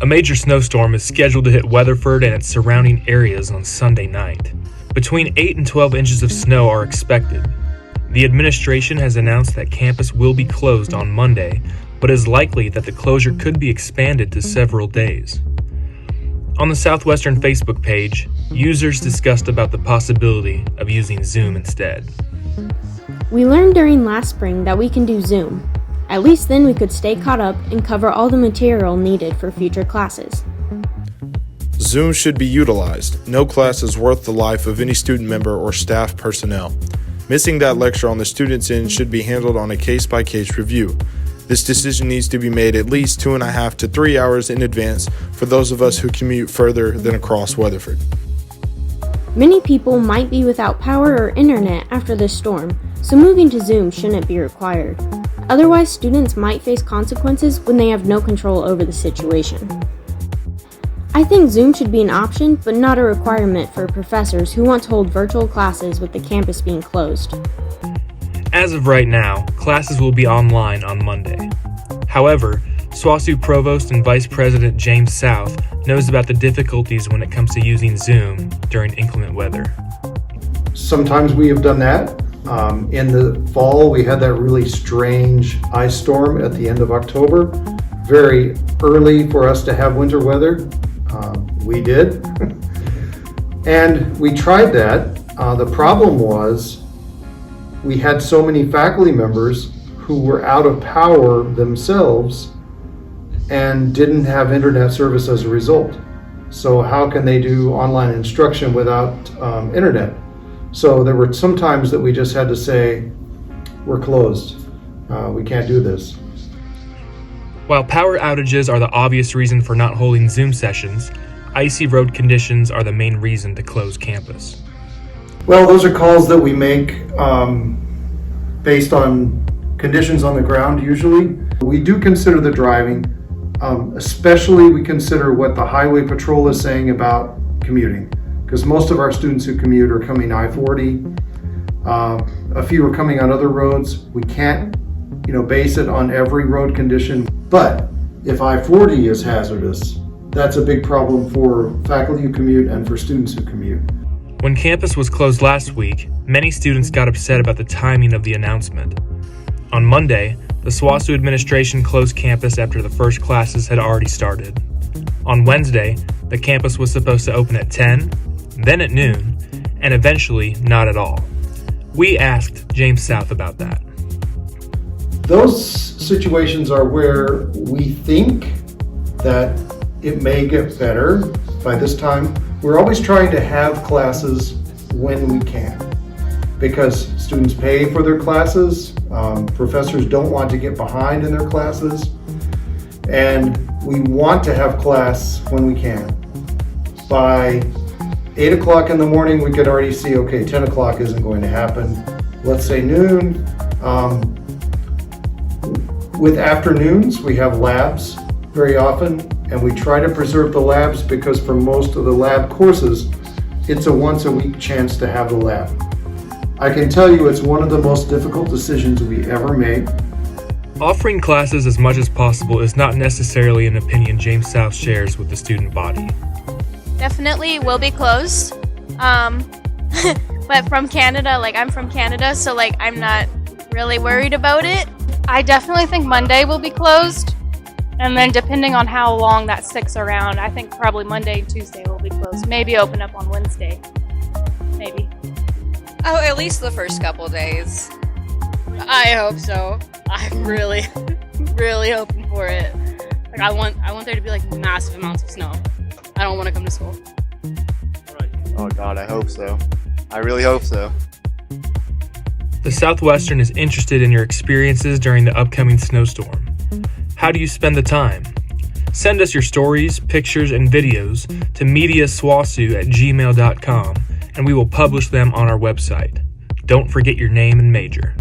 A major snowstorm is scheduled to hit Weatherford and its surrounding areas on Sunday night. Between 8 and 12 inches of snow are expected. The administration has announced that campus will be closed on Monday, but it is likely that the closure could be expanded to several days. On the Southwestern Facebook page, users discussed about the possibility of using Zoom instead. We learned during last spring that we can do Zoom. At least then we could stay caught up and cover all the material needed for future classes. Zoom should be utilized. No class is worth the life of any student member or staff personnel. Missing that lecture on the student's end should be handled on a case-by-case review. This decision needs to be made at least 2.5 to 3 hours in advance for those of us who commute further than across Weatherford. Many people might be without power or internet after this storm, so moving to Zoom shouldn't be required. Otherwise, students might face consequences when they have no control over the situation. I think Zoom should be an option, but not a requirement for professors who want to hold virtual classes with the campus being closed. As of right now, classes will be online on Monday. However, SWOSU Provost and Vice President James South knows about the difficulties when it comes to using Zoom during inclement weather. Sometimes we have done that. In the fall, we had that really strange ice storm at the end of October. Very early for us to have winter weather. We did. And we tried that. The problem was we had so many faculty members who were out of power themselves and didn't have internet service as a result. So how can they do online instruction without internet? So there were some times that we just had to say, we're closed. We can't do this. While power outages are the obvious reason for not holding Zoom sessions, icy road conditions are the main reason to close campus. Well, those are calls that we make based on conditions on the ground usually. We do consider the driving, especially we consider what the highway patrol is saying about commuting, because most of our students who commute are coming I-40. A few are coming on other roads. We can't, base it on every road condition. But if I-40 is hazardous, that's a big problem for faculty who commute and for students who commute. When campus was closed last week, many students got upset about the timing of the announcement. On Monday, the SWOSU administration closed campus after the first classes had already started. On Wednesday, the campus was supposed to open at 10, then at noon, and eventually not at all. We asked James South about that. Those situations are where we think that it may get better by this time. We're always trying to have classes when we can, because students pay for their classes, professors don't want to get behind in their classes, and we want to have class when we can. By 8 o'clock in the morning, we could already see, okay, 10 o'clock isn't going to happen. Let's say noon. With afternoons, we have labs very often, and we try to preserve the labs because for most of the lab courses, it's a once a week chance to have the lab. I can tell you it's one of the most difficult decisions we ever made. Offering classes as much as possible is not necessarily an opinion James South shares with the student body. Definitely will be closed. But from Canada, I'm from Canada, so I'm not really worried about it. I definitely think Monday will be closed. And then depending on how long that sticks around, I think probably Monday and Tuesday will be closed. Maybe open up on Wednesday. Maybe. Oh, at least the first couple days. I hope so. I'm really, really hoping for it. I want there to be massive amounts of snow. I don't want to come to school. Oh God, I hope so. I really hope so. The Southwestern is interested in your experiences during the upcoming snowstorm. How do you spend the time? Send us your stories, pictures, and videos to mediaswosu@gmail.com, and we will publish them on our website. Don't forget your name and major.